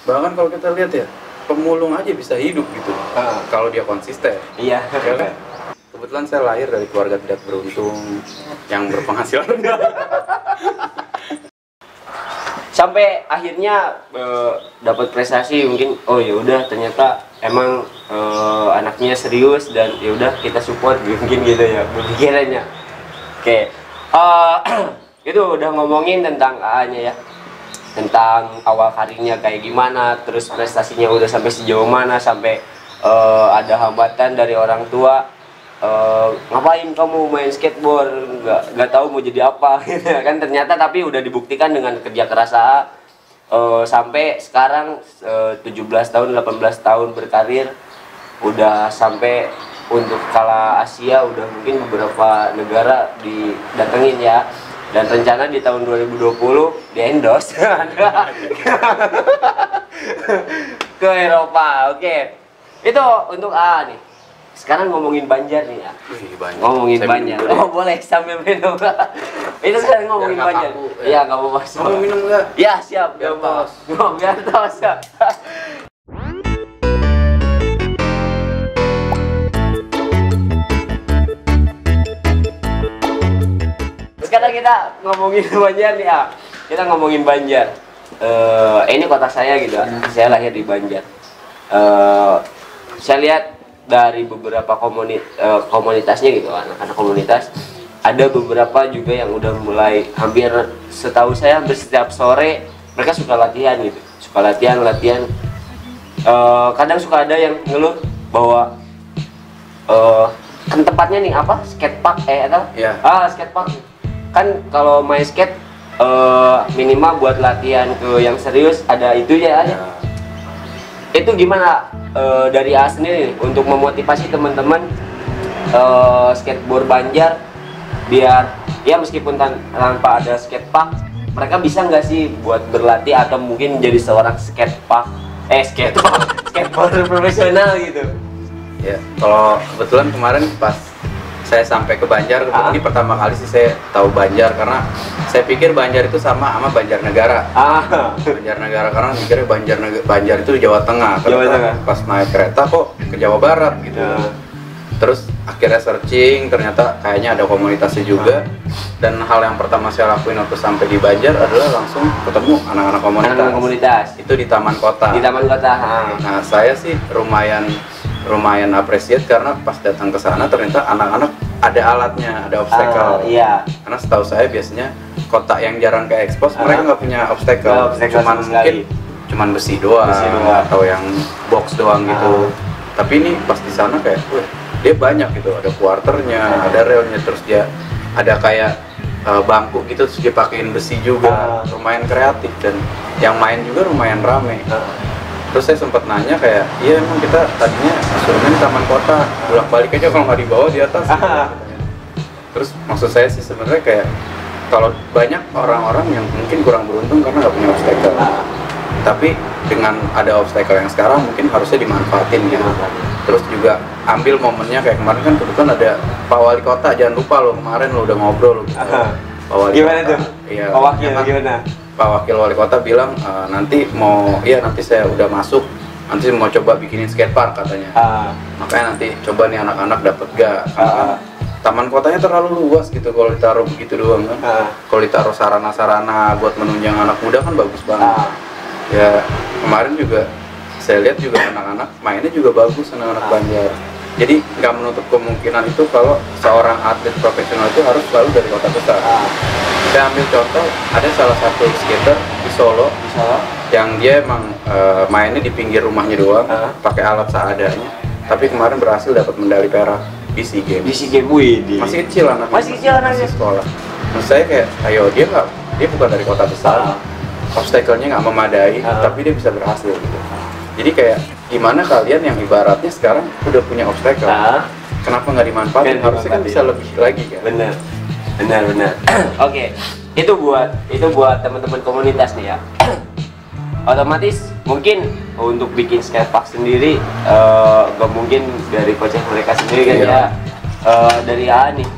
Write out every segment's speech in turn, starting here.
Bahkan kalau kita lihat ya, pemulung aja bisa hidup gitu. Kalau dia konsisten. Iya. Ya kan? Kebetulan saya lahir dari keluarga tidak beruntung yang berpenghasilan. Sampai akhirnya dapat prestasi mungkin, oh ya udah ternyata emang anaknya serius dan ya udah kita support mungkin gitu ya pemikirannya. Oke. Itu udah ngomongin tentang AA-nya ya. Tentang awal karirnya kayak gimana, terus prestasinya udah sampai sejauh mana, sampai ada hambatan dari orang tua, ngapain kamu main skateboard, nggak tahu mau jadi apa gitu kan, ternyata tapi udah dibuktikan dengan kerja keras AA, sampai sekarang 17 tahun 18 tahun berkarir, udah sampai untuk skala Asia, udah mungkin beberapa negara didatengin ya. Dan rencana di tahun 2020 di endorse ke Eropa. Oke. Itu untuk A nih. Sekarang ngomongin Banjar nih ya. Ngomongin Banjar. Oh, boleh sambil minum. Itu sekarang ngomongin Banjar. Iya, enggak mau masuk. Mau minum enggak? Iya, siap. Biar tos. Biar tos. Sekarang kita ngomongin Banjar nih ya. Kita ngomongin Banjar. Ini kota saya gitu. Saya lahir di Banjar. Saya lihat dari beberapa komunitasnya gitu, anak-anak komunitas, ada beberapa juga yang udah mulai hampir, setahu saya hampir setiap sore mereka suka latihan gitu. Suka latihan. Kadang suka ada yang ngeluh bahwa kan tempatnya nih apa? Skatepark atau? Yeah. Skatepark. Kan kalau main skate minimal buat latihan ke yang serius ada itu ya. Itu gimana dari A sendiri untuk memotivasi teman-teman skateboard Banjar biar ya meskipun tanpa ada skatepark, mereka bisa nggak sih buat berlatih atau mungkin jadi seorang skateboarder profesional gitu? Ya, kalau kebetulan kemarin pas saya sampai ke Banjar, ini pertama kali sih saya tahu Banjar, karena saya pikir Banjar itu sama Banjarnegara. Banjarnegara, karena mikirnya Banjar itu di Jawa Tengah. Pas naik kereta kok ke Jawa Barat gitu. Terus akhirnya searching, ternyata kayaknya ada komunitasnya juga. Dan hal yang pertama saya lakuin waktu sampai di Banjar adalah langsung ketemu anak-anak komunitas. Itu di Taman Kota. Nah, saya sih lumayan appreciate karena pas datang ke sana ternyata anak-anak ada alatnya, ada obstacle. Karena setahu saya biasanya kota yang jarang ke expose mereka nggak punya obstacle, cuman besi doang atau yang box doang gitu. Tapi ini pas di sana kayak, dia banyak gitu, ada quarternya, ada railnya, terus dia ada kayak bangku gitu, terus dia pakein besi juga, lumayan kreatif dan yang main juga lumayan rame. Terus saya sempat nanya kayak, iya emang kita tadinya suruhnya di Taman Kota, bolak-balik aja kalau nggak dibawa di atas. Terus maksud saya sih sebenarnya kayak, kalau banyak orang-orang yang mungkin kurang beruntung karena nggak punya obstacle. Tapi dengan ada obstacle yang sekarang mungkin harusnya dimanfaatin gitu. Terus juga ambil momennya, kayak kemarin kan kebetulan ada Pak Wali Kota, jangan lupa lo kemarin lo udah ngobrol lo gitu. Pak Wali gimana Kota, tuh? Iya, Pak Wakil gimana? Pak Wakil Wali Kota bilang nanti saya udah masuk, nanti mau coba bikinin skatepark katanya. Makanya nanti coba nih anak-anak dapat gak? Taman kotanya terlalu luas gitu kalau ditaruh begitu doang kan. Kalau ditaruh sarana-sarana buat menunjang anak muda kan bagus banget. Ya kemarin juga saya lihat juga anak-anak mainnya juga bagus, anak-anak Banjar. Jadi nggak menutup kemungkinan itu kalau seorang atlet profesional itu harus selalu dari kota besar. Saya ambil contoh, ada salah satu skater di Solo yang dia emang mainnya di pinggir rumahnya doang, pakai alat seadanya. Tapi kemarin berhasil dapat medali perak di SEA Games. Masih kecil anaknya. Masih sekolah. Menurut saya kayak, ayo dia bukan dari kota besar, obstacle-nya nggak memadai, tapi dia bisa berhasil gitu. Jadi kayak gimana kalian yang ibaratnya sekarang udah punya obstacle, kenapa nggak dimanfaatin? Harusnya kan bisa lebih lagi kan? Benar. Oke, itu buat teman-teman komunitas nih ya. Otomatis mungkin untuk bikin skatepark sendiri nggak mungkin dari kocek mereka sendiri kan ya. Dari AA nih,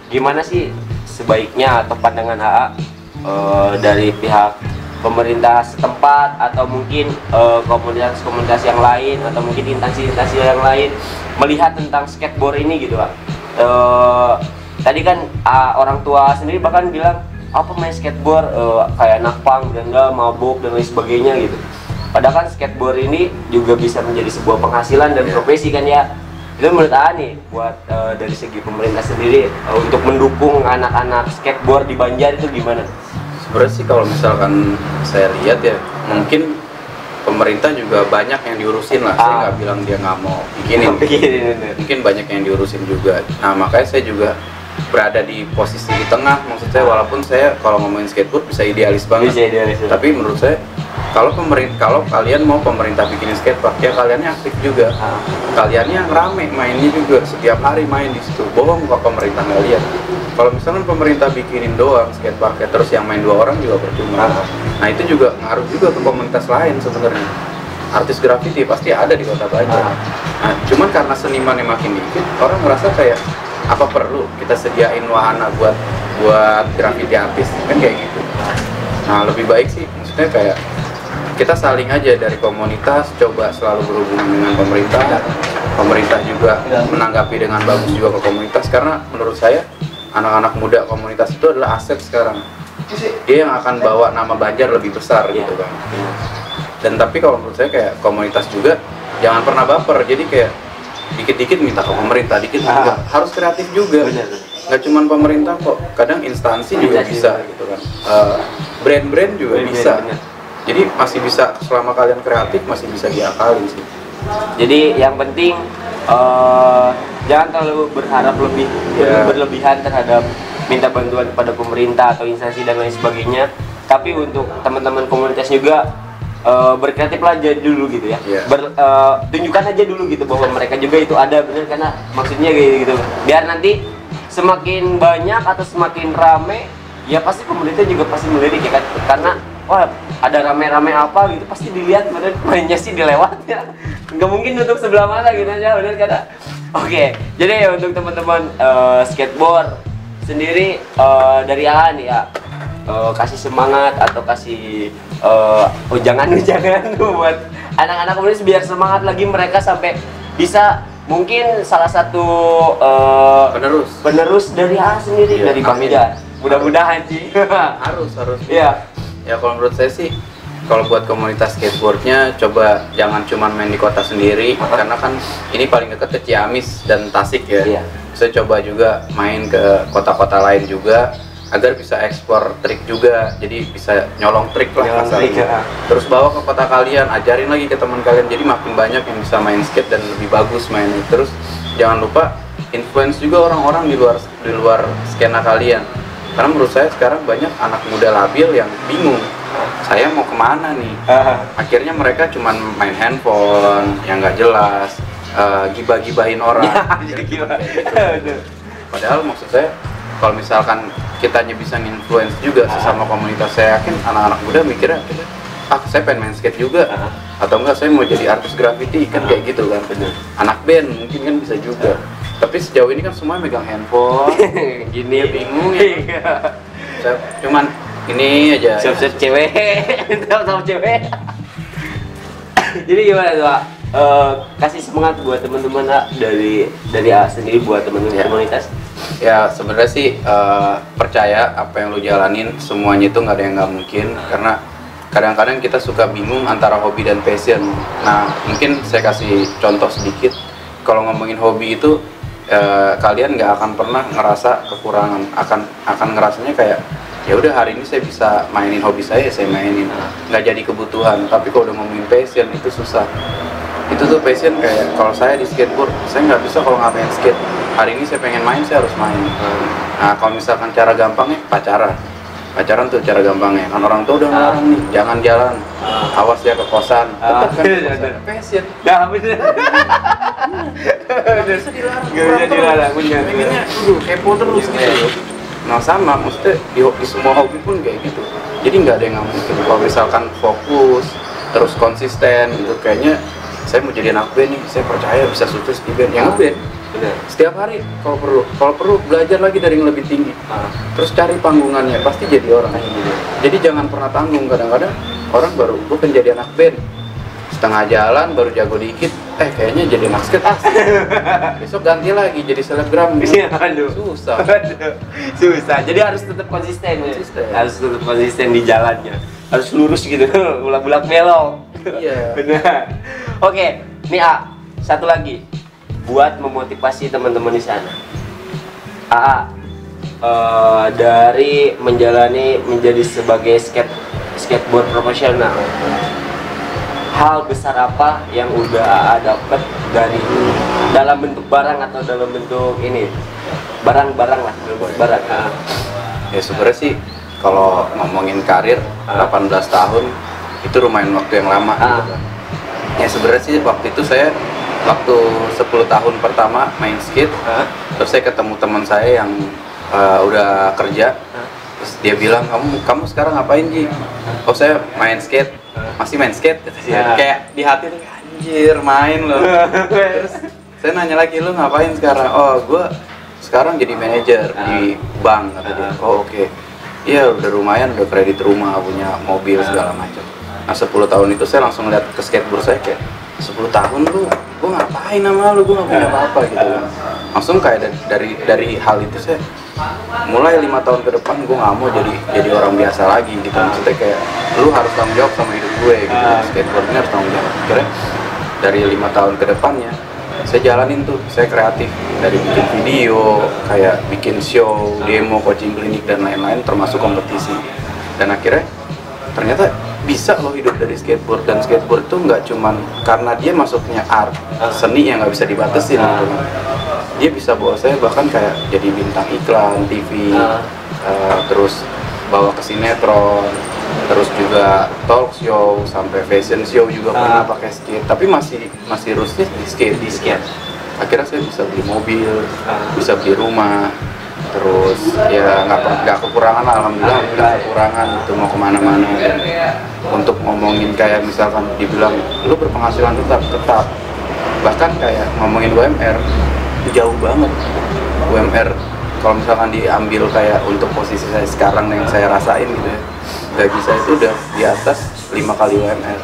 gimana sih sebaiknya atau pandangan AA dari pihak pemerintah setempat atau mungkin komunitas-komunitas yang lain atau mungkin instansi-instansi yang lain melihat tentang skateboard ini gitu Pak. Tadi kan orang tua sendiri bahkan bilang apa main skateboard kayak anak pang, beranda, mabuk dan lain sebagainya gitu. Padahal kan skateboard ini juga bisa menjadi sebuah penghasilan dan profesi kan ya. Itu menurut nih buat dari segi pemerintah sendiri untuk mendukung anak-anak skateboard di Banjar itu gimana? Sebenarnya sih kalau misalkan saya lihat ya mungkin pemerintah juga banyak yang diurusin lah. Saya nggak bilang dia nggak mau bikinin. Mungkin banyak yang diurusin juga. Nah makanya saya juga berada di posisi di tengah. Maksud saya walaupun saya kalau ngomongin skateboard bisa idealis banget. Tapi menurut saya kalau kalian mau pemerintah bikinin skatepark ya kaliannya aktif juga. Kaliannya rame mainnya juga setiap hari main di situ. Bohong kok pemerintah nggak lihat. Kalau misalnya pemerintah bikinin doang skatepark terus yang main 2 orang juga percuma. Nah itu juga ngaruh juga ke komunitas lain sebenarnya. Artis graffiti pasti ada di Kota Banjar. Nah, cuman karena senimannya makin dikit, orang merasa kayak apa perlu kita sediain wahana buat graffiti artis kan kayak gitu. Nah lebih baik sih maksudnya kayak kita saling aja dari komunitas coba selalu berhubungan dengan pemerintah juga menanggapi dengan bagus juga ke komunitas karena menurut saya anak-anak muda komunitas itu adalah aset sekarang. Dia yang akan bawa nama Banjar lebih besar gitu kan. Dan tapi kalau menurut saya kayak komunitas juga jangan pernah baper. Jadi kayak dikit-dikit minta ke pemerintah, dikit juga harus kreatif juga. Nggak cuma pemerintah kok, kadang instansi juga bisa gitu kan. Brand-brand juga bisa. Jadi masih bisa selama kalian kreatif masih bisa diakalin sih. Jadi yang penting jangan terlalu berharap berlebihan terhadap minta bantuan kepada pemerintah atau instansi dan lain sebagainya. Tapi untuk teman-teman komunitas juga berkreatiflah aja dulu gitu ya. Tunjukkan aja dulu gitu bahwa mereka juga itu ada bener karena maksudnya gitu. Biar nanti semakin banyak atau semakin rame ya pasti pemerintah juga pasti melirik ya kan karena wah ada rame-rame apa gitu pasti dilihat bener mainnya sih dilewat ya nggak mungkin nutup sebelah mata gitu aja bener karena oke. Jadi untuk teman-teman skateboard sendiri dari AA nih ya kasih semangat atau kasih ujangan-ujangan buat anak-anak komunitas biar semangat lagi mereka sampai bisa mungkin salah satu penerus dari AA sendiri dari Bamida. Mudah-mudahan sih harus ya. Ya kalau menurut saya sih kalau buat komunitas skateboardnya coba jangan cuma main di kota sendiri karena kan ini paling dekat ke Ciamis dan Tasik ya. Saya coba juga main ke kota-kota lain juga agar bisa ekspor trik juga, jadi bisa nyolong trik lah asalnya. Terus bawa ke kota kalian, ajarin lagi ke teman kalian, jadi makin banyak yang bisa main skate dan lebih bagus mainnya. Terus jangan lupa influence juga orang-orang di luar skena kalian. Karena menurut saya sekarang banyak anak muda labil yang bingung, saya mau kemana nih? Akhirnya mereka cuman main handphone yang nggak jelas, gibah-gibahin orang. Padahal maksud saya, kalau misalkan kitanya bisa nge-influence juga sesama komunitas, saya yakin anak-anak muda mikirnya, saya pengen main skate juga, atau enggak saya mau jadi artis graffiti kan kayak gitu kan. Anak band mungkin kan bisa juga. Tapi sejauh ini kan semua megang handphone, gini bingung ya. Cuman ini aja. Siap-siap cewek, sama cewek. Jadi gimana tuh, Pak? Kasih semangat buat teman-teman dari A sendiri buat teman-teman komunitas. Ya sebenarnya sih percaya apa yang lu jalanin semuanya itu nggak ada yang nggak mungkin karena kadang-kadang kita suka bingung antara hobi dan passion. Nah mungkin saya kasih contoh sedikit. Kalau ngomongin hobi itu kalian nggak akan pernah ngerasa kekurangan, akan ngerasanya kayak ya udah hari ini saya bisa mainin hobi saya mainin, nggak jadi kebutuhan. Tapi kalau udah ngomongin passion itu susah. Itu tuh passion kayak kalau saya di skateboard, saya nggak bisa kalau nggak main skate. Hari ini saya pengen main, saya harus main. Nah kalau misalkan cara gampangnya pacaran tuh cara gampangnya. Kan orang tua udah ngelarang nih, jangan jalan, awas ya ke kosan. Tetap kan passion. Nah bener. Gak dilarang, pengennya kepo terus gitu. Nah sama, maksudnya di semua hobi pun kayak gitu. Jadi nggak ada yang nggak mungkin. Kalau misalkan fokus, terus konsisten gitu, kayaknya saya mau jadi anak band nih, saya percaya bisa sukses di band. Yang ngeband Benar. Setiap hari kalau perlu belajar lagi dari yang lebih tinggi. Terus cari panggungannya, pasti jadi orang. Jadi jangan pernah tanggung. Kadang-kadang orang baru gue kan jadi anak band, setengah jalan baru jago dikit, kayaknya jadi anak skate asik. Besok ganti lagi jadi selebgram. Aduh. Susah. Susah. Jadi harus tetap konsisten. Harus tetap konsisten di jalannya. Harus lurus gitu, bulak-bulak belok. Iya. Benar. Oke, nih satu lagi buat memotivasi teman-teman di sana. Dari menjadi sebagai skateboard profesional, hal besar apa yang udah dapat dari dalam bentuk barang atau dalam bentuk ini barang-barang lah, barang. Ya sebenarnya sih kalau ngomongin karir 18 tahun itu lumayan waktu yang lama gitu kan. Ya sebenarnya sih waktu itu saya waktu 10 tahun pertama main skate, terus saya ketemu teman saya yang udah kerja, terus dia bilang kamu sekarang ngapain Ji? Oh saya main skate. Masih main skate kata dia. Kayak di hati tuh anjir main loh. Terus saya nanya lagi, lu ngapain sekarang? Oh gue sekarang jadi manajer di bank kata dia. Oh oke. Iya udah lumayan, udah kredit rumah, punya mobil segala macam. Nah 10 tahun itu saya langsung lihat ke skateboard saya kayak 10 tahun gue ngapain sama lu, gue gak punya apa-apa gitu kan. Langsung kayak dari hal itu saya mulai 5 tahun ke depan gue gak mau jadi orang biasa lagi gitu. Maksudnya kayak lu harus tanggung jawab sama hidup gue gitu. Skateboard ini harus tanggung jawab. Akhirnya dari 5 tahun ke depannya saya jalanin tuh, saya kreatif dari bikin video, kayak bikin show, demo, coaching klinik dan lain-lain termasuk kompetisi. Dan akhirnya ternyata bisa loh hidup dari skateboard. Dan skateboard tuh nggak cuman karena dia masuknya art, seni yang nggak bisa dibatasin gitu. Dia bisa bawa saya bahkan kayak jadi bintang iklan TV, terus bawa ke sinetron, terus juga talk show sampai fashion show juga pernah pakai skate. Tapi masih rootsnya di skate. Akhirnya saya bisa beli mobil, bisa beli rumah, terus ya nggak kekurangan lah, alhamdulillah nggak kekurangan gitu mau kemana-mana. Dan untuk ngomongin kayak misalkan dibilang lu berpenghasilan tetap bahkan kayak ngomongin UMR jauh banget. UMR kalau misalkan diambil kayak untuk posisi saya sekarang yang saya rasain gitu ya, gaji saya itu udah di atas 5 kali UMR.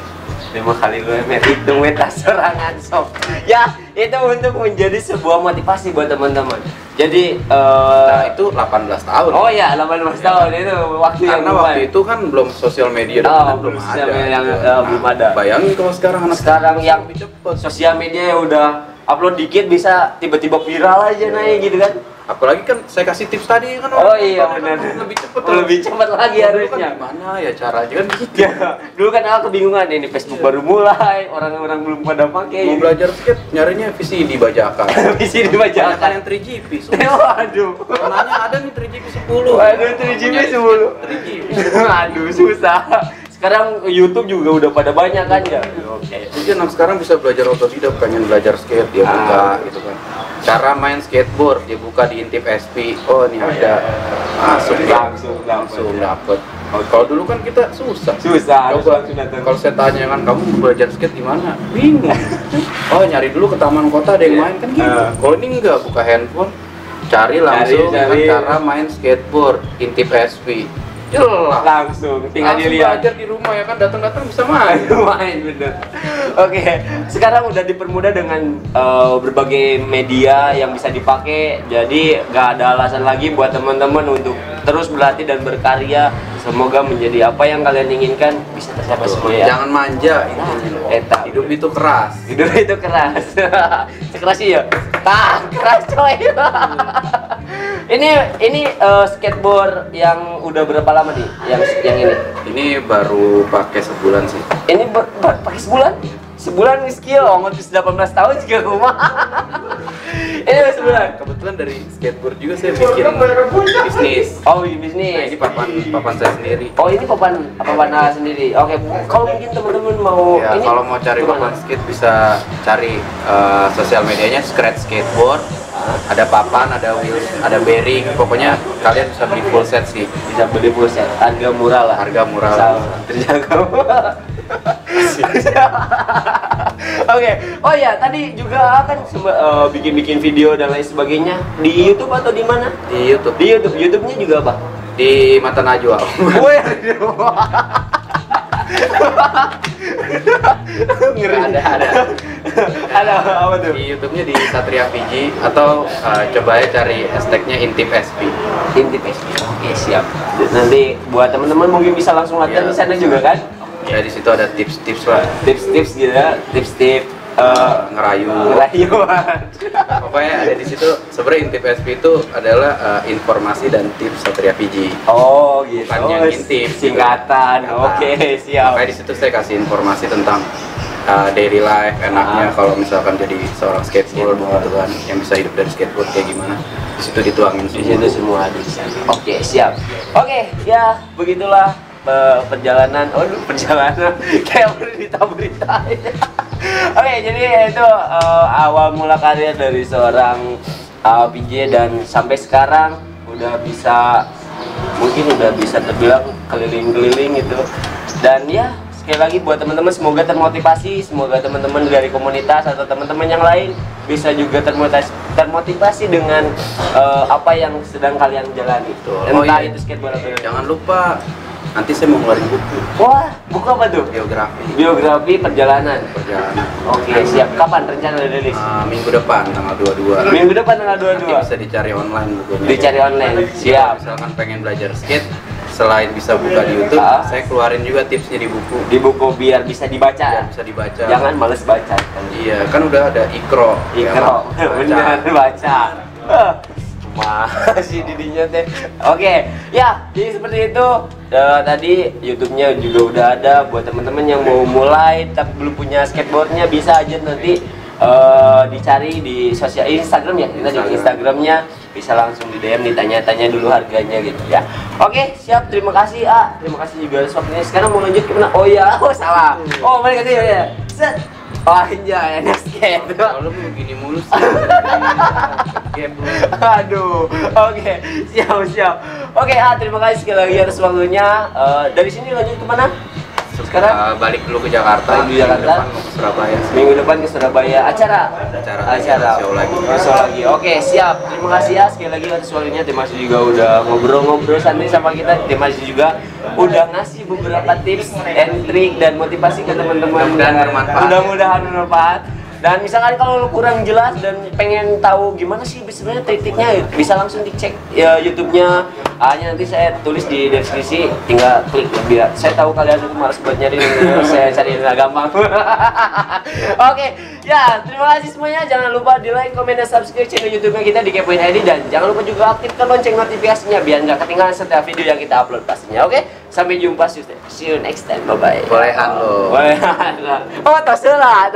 5 kali UMR, hitung weta serangan sok. Ya, itu untuk menjadi sebuah motivasi buat teman-teman. Jadi nah itu 18 tahun. Oh ya, 18 tahun itu waktu yang karena waktu itu kan belum sosial media dan belum ada. Belum ada. Bayangin kalau sekarang yang sosial media udah upload dikit bisa tiba-tiba viral aja naik gitu kan. Apalagi kan saya kasih tips tadi kan. Oh iya benar. Lebih cepat lagi harusnya. Gimana ya caranya kan gitu. Ya, dulu kan aku kebingungan ini Facebook baru mulai, orang-orang belum pada pakai. Mau belajar skate nyarinya VCD bajakan. VCD bajakan yang 3GP. Waduh. Nanya ada nih 3GP 10. Waduh 3GP 10. Aduh susah. Sekarang YouTube juga udah pada banyak kan ya. Oke. Jadi anak sekarang bisa belajar otodidak, pengen belajar skate dia buka gitu kan. Cara main skateboard dia buka di Intip SP. Oh ini ada, masuk langsung dapet. Kalau dulu kan kita susah. Coba kalau saya tanya kan kamu belajar skate di mana? Bingung. Oh nyari dulu ke taman kota ada yang main kan gitu. Kalau ini enggak, buka handphone, cari langsung kan cara main skateboard Intip SP. Jelas langsung tinggal dilihat belajar di rumah ya kan, datang bisa main. Bener. Oke, sekarang udah dipermudah dengan berbagai media yang bisa dipakai, jadi nggak ada alasan lagi buat teman-teman untuk terus berlatih dan berkarya. Semoga menjadi apa yang kalian inginkan bisa tercapai semua ya. Jangan manja itu. Hidup itu keras. Hidup itu keras. Keras sih ya. Keras coy. Ini skateboard yang udah berapa lama nih? Yang ini? Ini baru pakai sebulan sih. Ini pakai sebulan? Sebulan skill, ngomongin 18 tahun juga rumah. Ini sebulan. Kebetulan dari skateboard juga saya bikin bisnis. Oh, bisnis. Nah, ini papan saya sendiri. Oh, ini papan sendiri. Oke, kalau mungkin teman-teman mau ya, ini kalau mau cari papan skate bisa cari sosial medianya Scratch Skateboard. Ada papan, ada wheels, ada bearing. Pokoknya kalian bisa beli full set sih. Bisa beli full set. Harga murah lah. Harga murah. Terjangkau. Oke. Oh ya, tadi juga kan bikin-bikin video dan lain sebagainya di YouTube atau di mana? Di YouTube. Di YouTube. YouTube-nya juga apa? Di Mata Najwa. Wih. Ngeri. Ada apa tuh? Di YouTube-nya di Satria Fiji atau coba aja cari hashtagnya Intip SP. Intip SP. Oke, siap. Nanti buat teman-teman mungkin bisa langsung latihan di sana juga kan? Ya di situ ada tips-tips lah. Tips-tips gitu ya, tips-tips ngerayu. ngerayuan. Pokoknya ada di situ. Sebenarnya Intip SP itu adalah informasi dan tips Satria Fiji. Oh gitu. Bukan yang intip. Singkatan. Oke, siap. Makanya di situ saya kasih informasi tentang daily life enaknya kalau misalkan jadi seorang skateboard gitu kan, yang bisa hidup dari skateboard kayak gimana. Di situ dituangin Di situ semua ada di sana. Oke, siap. Oke, ya begitulah perjalanan. Perjalanan kayak berita-berita. Oke, jadi itu awal mula karir dari seorang PJ dan sampai sekarang mungkin udah bisa terbilang keliling-keliling gitu. Dan ya sekali lagi buat teman-teman semoga termotivasi, semoga teman-teman dari komunitas atau teman-teman yang lain bisa juga termotivasi dengan apa yang sedang kalian jalani. Entah itu skateboard atau jangan lupa nanti saya mau ngeluarin buku. Wah, buku apa tuh? Biografi perjalanan. Oke, siap. Kapan rencana rilis? Minggu depan tanggal 22. Minggu depan tanggal 22. Nanti bisa dicari online bukunya. Dicari online. Siap. Misalkan pengen belajar skate, selain bisa buka di YouTube, saya keluarin juga tipsnya di buku. Di buku biar bisa dibaca. Bisa dibaca. Jangan males baca. Iya, kan udah ada Ikro. Benar baca. Masih didinya teh. Oke, ya jadi seperti itu. Tadi YouTube-nya juga udah ada buat teman-teman yang mau mulai tapi belum punya skateboardnya, bisa aja nanti dicari di sosial Instagram ya. Kita di Instagramnya bisa langsung di DM, ditanya-tanya dulu harganya gitu ya. Oke, siap. Terima kasih terima kasih juga atas waktunya. Sekarang mau lanjut kemana? Oh ya, salah. Oh balik lagi ya. Set. Oh iya, enak skate. Kalau begini mulus. Aduh, oke, siap. Oke, terima kasih sekali lagi atas waktunya. Dari sini lanjut kemana? Sekarang balik dulu ke Jakarta. Minggu depan ke Surabaya. Acara. Show lagi. Oke, siap. Terima kasih ya sekali lagi atas waktunya. Terima kasih juga udah ngobrol-ngobrol santai sama kita. Terima kasih juga udah ngasih beberapa tips and trik dan motivasi ke teman-teman. Mudah-mudahan bermanfaat. Dan misalkan kalau kurang jelas dan pengen tahu gimana sih sebenarnya trik-triknya, bisa langsung dicek YouTube-nya. Nanti saya tulis di deskripsi, tinggal klik biar saya tahu kalian itu malas buat nyari, saya cari dengan gampang. Oke, ya terima kasih semuanya. Jangan lupa di like, comment, dan subscribe channel YouTube-nya kita di Kepoin ID, dan jangan lupa juga aktifkan lonceng notifikasinya biar nggak ketinggalan setiap video yang kita upload pastinya. Oke, sampai jumpa, see you next time, bye bye. Bolehan lo. Oh, terserah.